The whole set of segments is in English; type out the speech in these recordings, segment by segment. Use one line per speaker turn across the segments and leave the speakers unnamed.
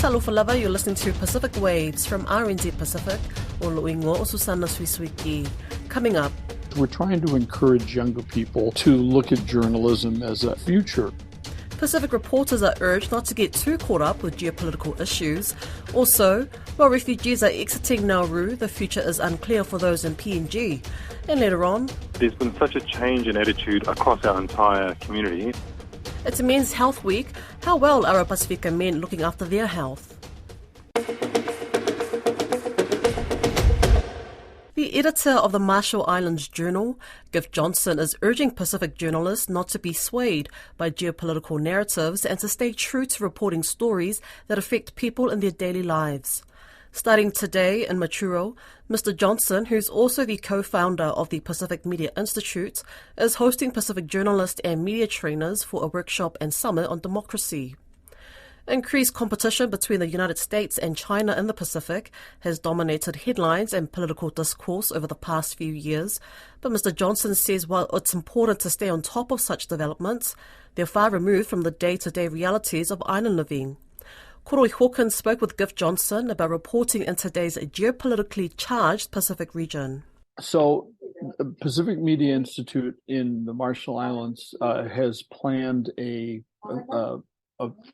Talofa lava, you're listening to Pacific Waves from RNZ Pacific, o Loingo o Susana Suisuiki. Coming up,
we're trying to encourage younger people to look at journalism as a future.
Pacific reporters are urged not to get too caught up with geopolitical issues. Also, while refugees are exiting Nauru, the future is unclear for those in PNG. And later on,
there's been such a change in attitude across our entire community.
It's Men's Health Week. How well are our Pasifika men looking after their health? The editor of the Marshall Islands Journal, Giff Johnson, is urging Pacific journalists not to be swayed by geopolitical narratives and to stay true to reporting stories that affect people in their daily lives. Starting today in Maturo, Mr. Johnson, who's also the co-founder of the Pacific Media Institute, is hosting Pacific journalists and media trainers for a workshop and summit on democracy. Increased competition between the United States and China in the Pacific has dominated headlines and political discourse over the past few years, but Mr. Johnson says while it's important to stay on top of such developments, they're far removed from the day-to-day realities of island living. Koroi Hawkins spoke with Giff Johnson about reporting in today's geopolitically charged Pacific region.
So, the Pacific Media Institute in the Marshall Islands has planned a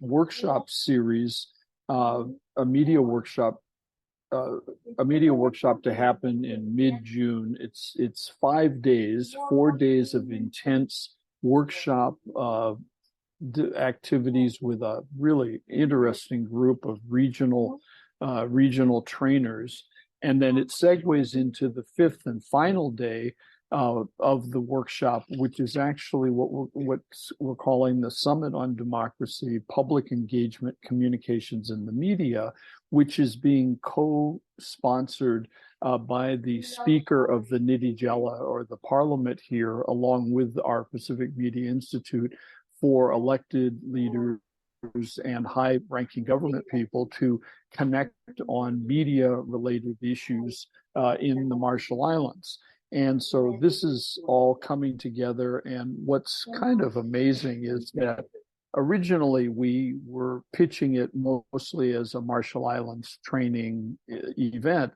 workshop series, a media workshop to happen in mid-June. It's 5 days, 4 days of intense workshop activities with a really interesting group of regional trainers, and then it segues into the fifth and final day of the workshop, which is actually what we're calling the Summit on Democracy, Public Engagement, Communications in the Media, which is being co-sponsored by the Speaker of the Nidijela, or the Parliament here, along with our Pacific Media Institute, for elected leaders and high-ranking government people to connect on media-related issues in the Marshall Islands. And so this is all coming together. And what's kind of amazing is that originally we were pitching it mostly as a Marshall Islands training event,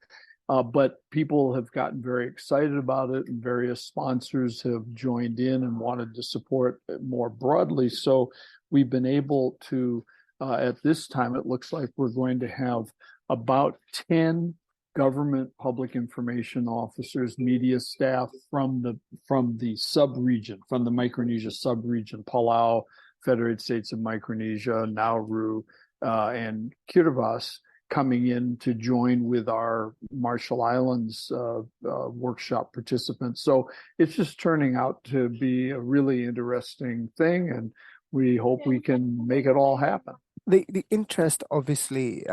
but people have gotten very excited about it, and various sponsors have joined in and wanted to support it more broadly. So we've been able to, at this time, it looks like we're going to have about 10 government public information officers, media staff from the sub-region, from the Micronesia sub-region, Palau, Federated States of Micronesia, Nauru, and Kiribati, coming in to join with our Marshall Islands workshop participants. So it's just turning out to be a really interesting thing, and we hope we can make it all happen.
The interest obviously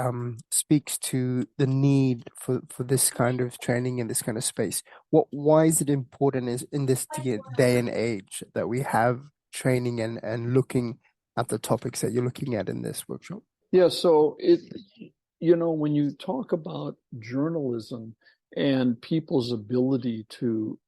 speaks to the need for this kind of training in this kind of space. Why is it important in this day and age that we have training and looking at the topics that you're looking at in this workshop?
Yeah, so when you talk about journalism and people's ability to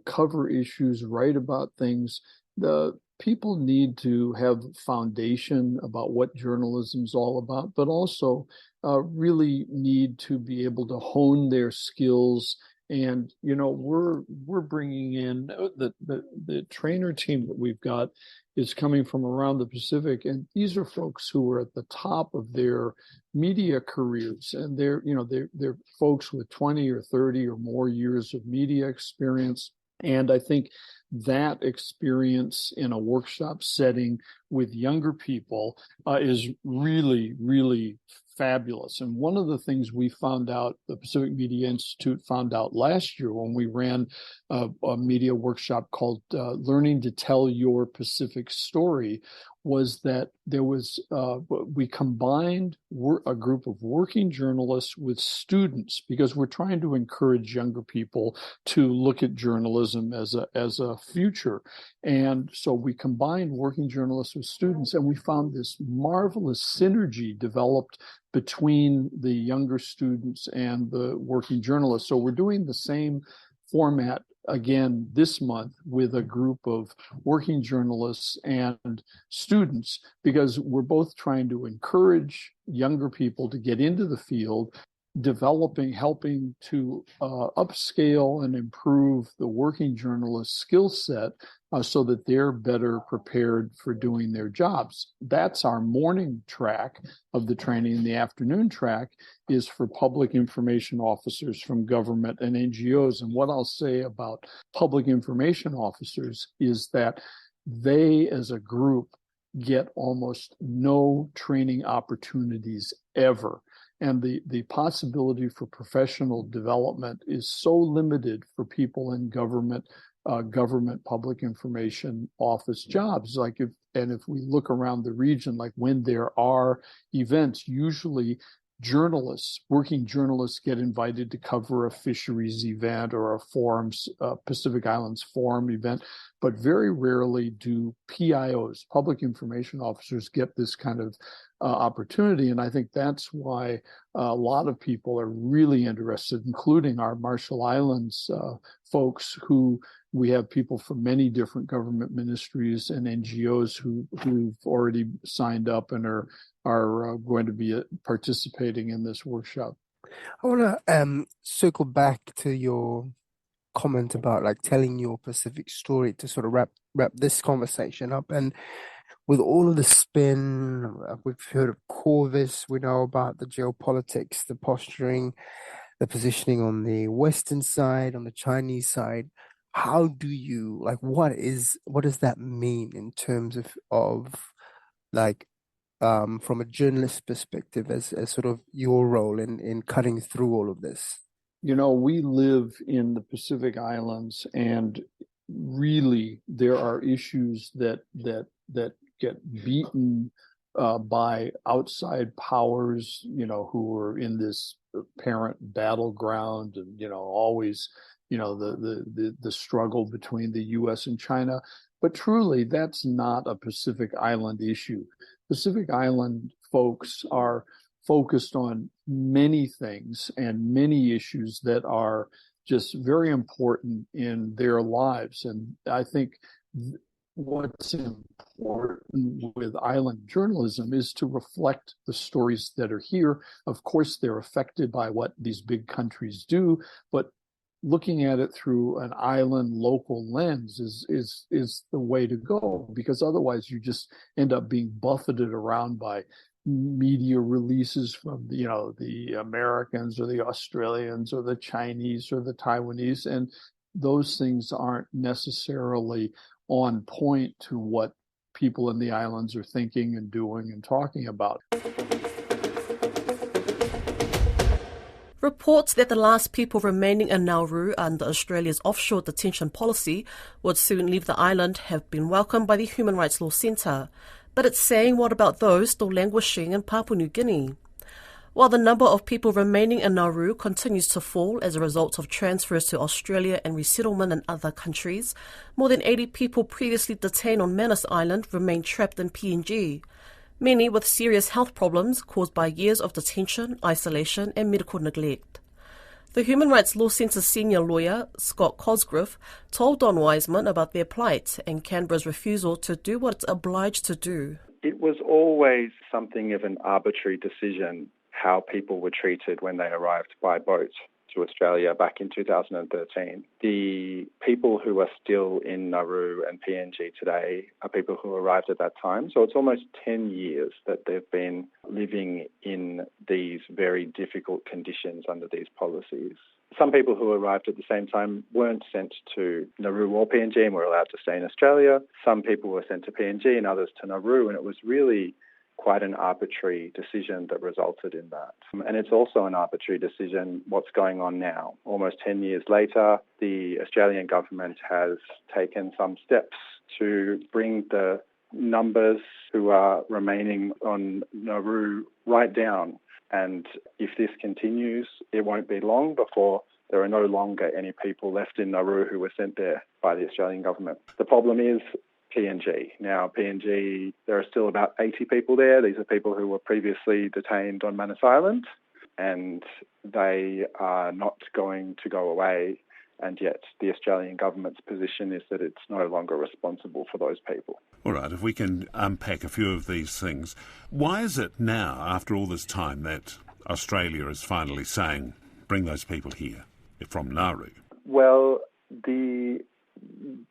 cover issues, write about things, the people need to have foundation about what journalism's all about, but also really need to be able to hone their skills. And we're bringing in the trainer team that we've got is coming from around the Pacific, and these are folks who are at the top of their media careers, and they're folks with 20 or 30 or more years of media experience. And I think that experience in a workshop setting with younger people is really, really fabulous. And one of the things we found out, the Pacific Media Institute found out last year when we ran a media workshop called Learning to Tell Your Pacific Story, was that there was, we combined a group of working journalists with students, because we're trying to encourage younger people to look at journalism as a future. And so we combined working journalists with students, and we found this marvelous synergy developed between the younger students and the working journalists. So we're doing the same format again this month with a group of working journalists and students, because we're both trying to encourage younger people to get into the field, helping to upscale and improve the working journalist skill set so that they're better prepared for doing their jobs. That's our morning track of the training. The afternoon track is for public information officers from government and NGOs. And what I'll say about public information officers is that they, as a group, get almost no training opportunities ever. And the possibility for professional development is so limited for people in government public information office jobs. If we look around the region, like when there are events, usually working journalists get invited to cover a fisheries event or a Pacific Islands Forum event, but very rarely do PIOs, public information officers, get this kind of opportunity. And I think that's why a lot of people are really interested, including our Marshall Islands folks, who we have people from many different government ministries and NGOs who've already signed up and are going to be participating in this workshop.
I want to circle back to your comment about like telling your Pacific story to sort of wrap this conversation up. And with all of the spin, we've heard of Corvus, we know about the geopolitics, the posturing, the positioning on the Western side, on the Chinese side. How do you, like, what does that mean in terms of like, from a journalist perspective, as sort of your role in cutting through all of this?
You know, we live in the Pacific Islands, and really there are issues that get beaten by outside powers, who are in this apparent battleground, and always, the struggle between the U.S. and China. But truly, that's not a Pacific Island issue. Pacific Island folks are focused on many things and many issues that are just very important in their lives. And I think what's important with island journalism is to reflect the stories that are here. Of course, they're affected by what these big countries do, but looking at it through an island local lens is the way to go, because otherwise you just end up being buffeted around by media releases from the Americans or the Australians or the Chinese or the Taiwanese, and those things aren't necessarily on point to what people in the islands are thinking and doing and talking about.
Reports that the last people remaining in Nauru under Australia's offshore detention policy would soon leave the island have been welcomed by the Human Rights Law Centre. But it's saying, what about those still languishing in Papua New Guinea? While the number of people remaining in Nauru continues to fall as a result of transfers to Australia and resettlement in other countries, more than 80 people previously detained on Manus Island remain trapped in PNG. Many with serious health problems caused by years of detention, isolation and medical neglect. The Human Rights Law Centre's senior lawyer, Scott Cosgrove, told Don Wiseman about their plight and Canberra's refusal to do what it's obliged to do.
It was always something of an arbitrary decision how people were treated when they arrived by boat to Australia back in 2013. The people who are still in Nauru and PNG today are people who arrived at that time. So it's almost 10 years that they've been living in these very difficult conditions under these policies. Some people who arrived at the same time weren't sent to Nauru or PNG and were allowed to stay in Australia. Some people were sent to PNG and others to Nauru, and it was really quite an arbitrary decision that resulted in that. And it's also an arbitrary decision what's going on now. Almost 10 years later, the Australian government has taken some steps to bring the numbers who are remaining on Nauru right down. And if this continues, it won't be long before there are no longer any people left in Nauru who were sent there by the Australian government. The problem is PNG. Now, PNG, there are still about 80 people there. These are people who were previously detained on Manus Island, and they are not going to go away and yet the Australian government's position is that it's no longer responsible for those people.
All right, if we can unpack a few of these things. Why is it now, after all this time, that Australia is finally saying, bring those people here from Nauru?
Well, the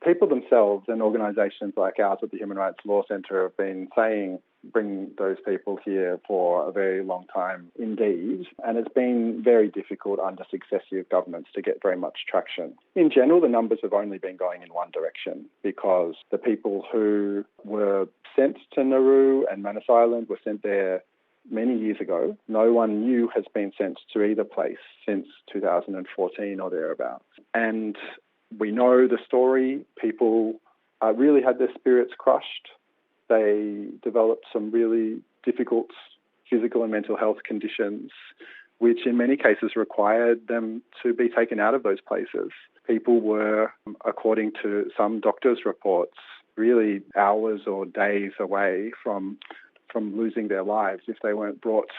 people themselves and organisations like ours at the Human Rights Law Centre have been saying bring those people here for a very long time indeed, and it's been very difficult under successive governments to get very much traction. In general, the numbers have only been going in one direction because the people who were sent to Nauru and Manus Island were sent there many years ago. No one new has been sent to either place since 2014 or thereabouts. And we know the story. People really had their spirits crushed. They developed some really difficult physical and mental health conditions, which in many cases required them to be taken out of those places. People were, according to some doctors' reports, really hours or days away from losing their lives if they weren't brought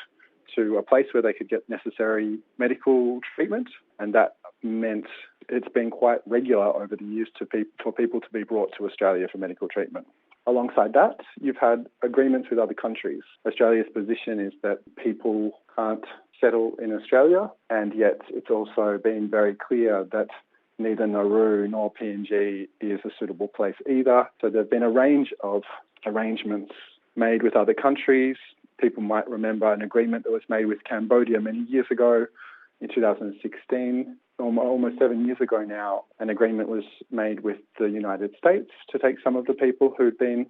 to a place where they could get necessary medical treatment. And that meant it's been quite regular over the years for people to be brought to Australia for medical treatment. Alongside that, you've had agreements with other countries. Australia's position is that people can't settle in Australia, and yet it's also been very clear that neither Nauru nor PNG is a suitable place either. So there have been a range of arrangements made with other countries. People might remember an agreement that was made with Cambodia many years ago in 2016. Almost 7 years ago now, an agreement was made with the United States to take some of the people who'd been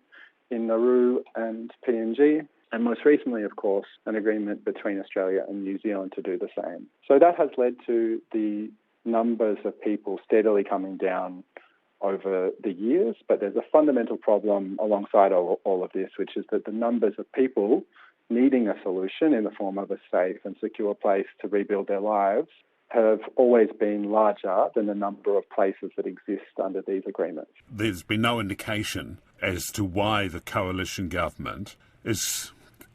in Nauru and PNG. And most recently, of course, an agreement between Australia and New Zealand to do the same. So that has led to the numbers of people steadily coming down over the years. But there's a fundamental problem alongside all of this, which is that the numbers of people needing a solution in the form of a safe and secure place to rebuild their lives have always been larger than the number of places that exist under these agreements.
There's been no indication as to why the coalition government is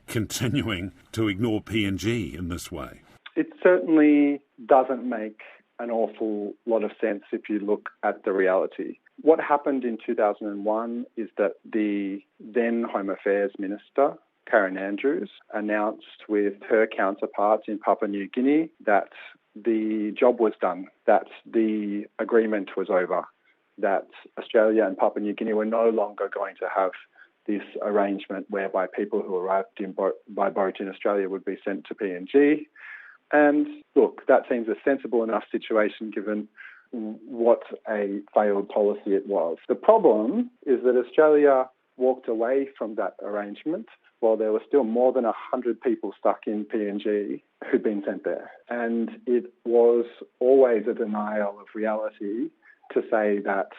continuing to ignore PNG in this way.
It certainly doesn't make an awful lot of sense if you look at the reality. What happened in 2001 is that the then Home Affairs Minister, Karen Andrews, announced with her counterparts in Papua New Guinea that the job was done, that the agreement was over, that Australia and Papua New Guinea were no longer going to have this arrangement whereby people who arrived by boat in Australia would be sent to PNG. And look, that seems a sensible enough situation given what a failed policy it was. The problem is that Australia walked away from that arrangement while there were still more than 100 people stuck in PNG who'd been sent there. And it was always a denial of reality to say that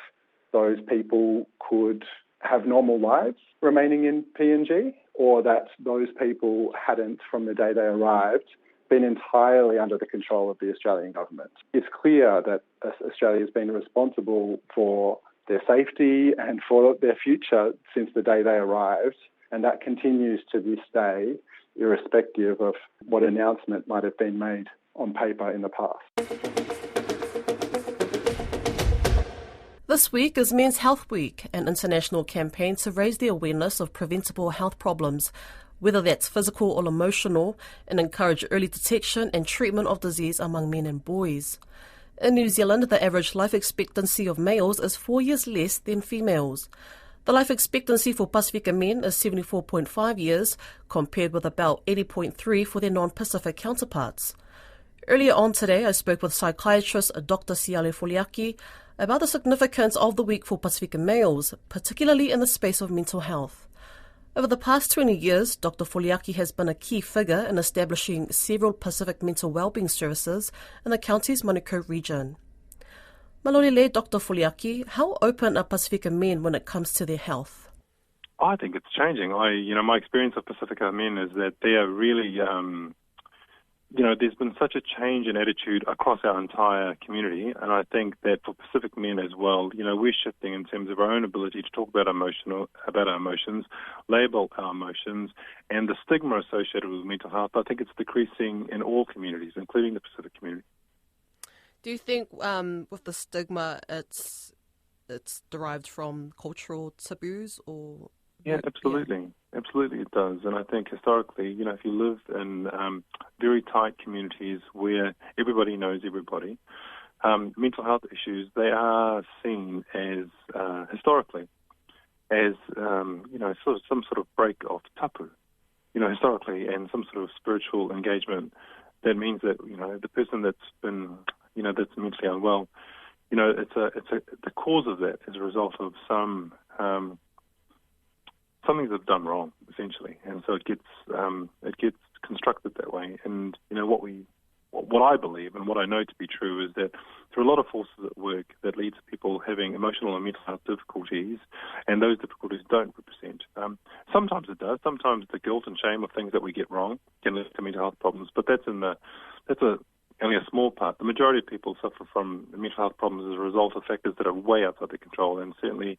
those people could have normal lives remaining in PNG, or that those people hadn't, from the day they arrived, been entirely under the control of the Australian government. It's clear that Australia has been responsible for their safety and for their future since the day they arrived, and that continues to this day, irrespective of what announcement might have been made on paper in the past.
This week is Men's Health Week, an international campaign to raise the awareness of preventable health problems, whether that's physical or emotional, and encourage early detection and treatment of disease among men and boys. In New Zealand, the average life expectancy of males is 4 years less than females. The life expectancy for Pasifika men is 74.5 years, compared with about 80.3 for their non-Pacific counterparts. Earlier on today, I spoke with psychiatrist Dr. Siale Foliaki about the significance of the week for Pasifika males, particularly in the space of mental health. Over the past 20 years, Dr. Foliaki has been a key figure in establishing several Pacific mental wellbeing services in the county's Manukau region. Malolele, Dr. Foliaki, how open are Pasifika men when it comes to their health?
I think it's changing. My experience of Pasifika men is that they are really, there's been such a change in attitude across our entire community, and I think that for Pacific men as well, we're shifting in terms of our own ability to talk about our emotions, label our emotions, and the stigma associated with mental health. I think it's decreasing in all communities, including the Pacific community.
Do you think with the stigma, it's derived from cultural taboos or?
Yeah, absolutely. Yeah. Absolutely it does. And I think historically, if you live in very tight communities where everybody knows everybody, mental health issues, they are seen as, historically, as, sort of some sort of break of tapu, historically, and some sort of spiritual engagement. That means that, the person that's been, that's mentally unwell, the cause of that is a result of some things they've done wrong, essentially, and so it gets constructed that way. And what I believe and what I know to be true is that there are a lot of forces at work that lead to people having emotional and mental health difficulties, and those difficulties don't represent. Sometimes it does. Sometimes the guilt and shame of things that we get wrong can lead to mental health problems, but that's only a small part. The majority of people suffer from mental health problems as a result of factors that are way outside their control, and certainly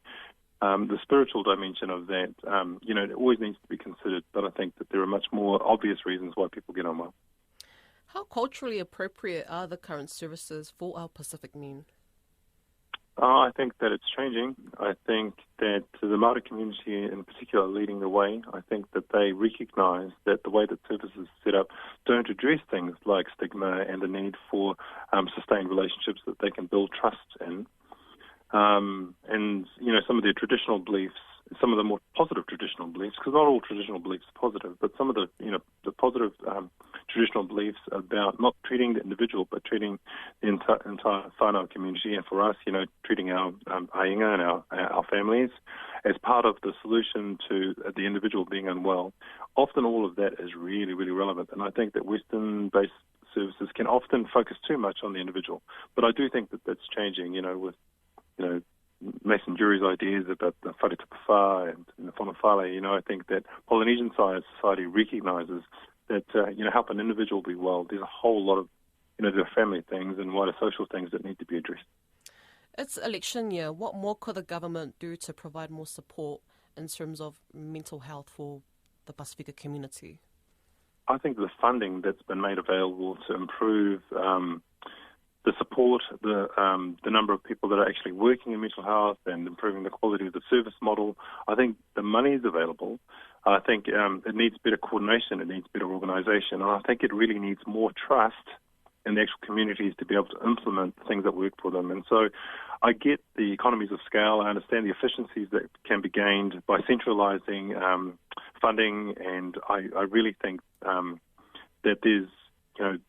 the spiritual dimension of that, it always needs to be considered, but I think that there are much more obvious reasons why people get unwell.
How culturally appropriate are the current services for our Pacific men?
I think that it's changing. I think that the Māori community in particular are leading the way. I think that they recognise that the way that services are set up don't address things like stigma and the need for sustained relationships that they can build trust in. And, some of their traditional beliefs, some of the more positive traditional beliefs, because not all traditional beliefs are positive, but some of the, the positive traditional beliefs about not treating the individual, but treating the entire whānau community, and for us, treating our ainga and our families as part of the solution to the individual being unwell. Often all of that is really, really relevant, and I think that Western-based services can often focus too much on the individual. But I do think that that's changing, with Mason Jury's ideas about the whare tapawha and the whanawhale. I think that Polynesian society recognises that, help an individual be well. There's a whole lot of, there are family things and wider social things that need to be addressed.
It's election year. What more could the government do to provide more support in terms of mental health for the Pasifika community?
I think the funding that's been made available to improve the support, the number of people that are actually working in mental health and improving the quality of the service model. I think the money is available. I think it needs better coordination, it needs better organisation, and I think it really needs more trust in the actual communities to be able to implement things that work for them. And so I get the economies of scale, I understand the efficiencies that can be gained by centralising funding, and I really think that there's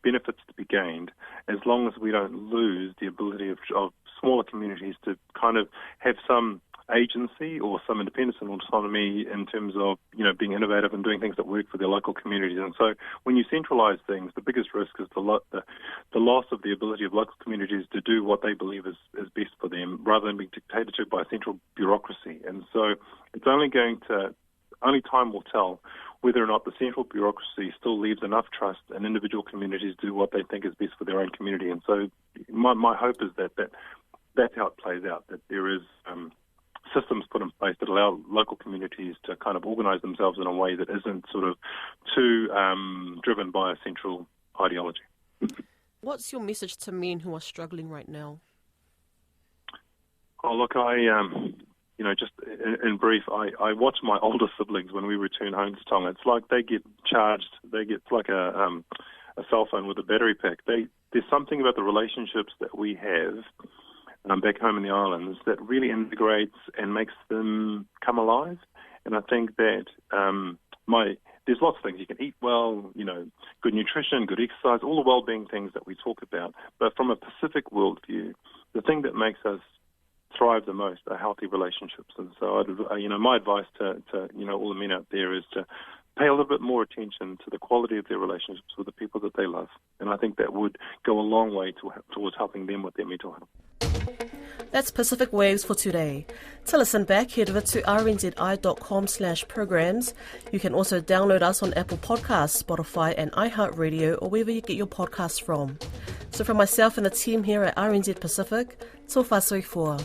benefits to be gained as long as we don't lose the ability of smaller communities to kind of have some agency or some independence and autonomy in terms of, being innovative and doing things that work for their local communities. And so when you centralise things, the biggest risk is the loss of the ability of local communities to do what they believe is best for them rather than being dictated to by a central bureaucracy. And so it's only time will tell whether or not the central bureaucracy still leaves enough trust in individual communities to do what they think is best for their own community. And so my hope is that's how it plays out, that there is systems put in place that allow local communities to kind of organise themselves in a way that isn't sort of too driven by a central ideology.
What's your message to men who are struggling right now?
Oh, look, just in brief, I watch my older siblings when we return home to Tonga. It's like they get charged. It's like a cell phone with a battery pack. There's something about the relationships that we have back home in the islands that really integrates and makes them come alive. And I think that there's lots of things. You can eat well, good nutrition, good exercise, all the well-being things that we talk about. But from a Pacific worldview, the thing that makes us thrive the most are healthy relationships. And so, my advice to all the men out there is to pay a little bit more attention to the quality of their relationships with the people that they love. And I think that would go a long way towards helping them with their mental health.
That's Pacific Waves for today. To listen back, head over to rnzi.com/programs. You can also download us on Apple Podcasts, Spotify and iHeartRadio, or wherever you get your podcasts from. So from myself and the team here at RNZ Pacific, tō whāsoi fua.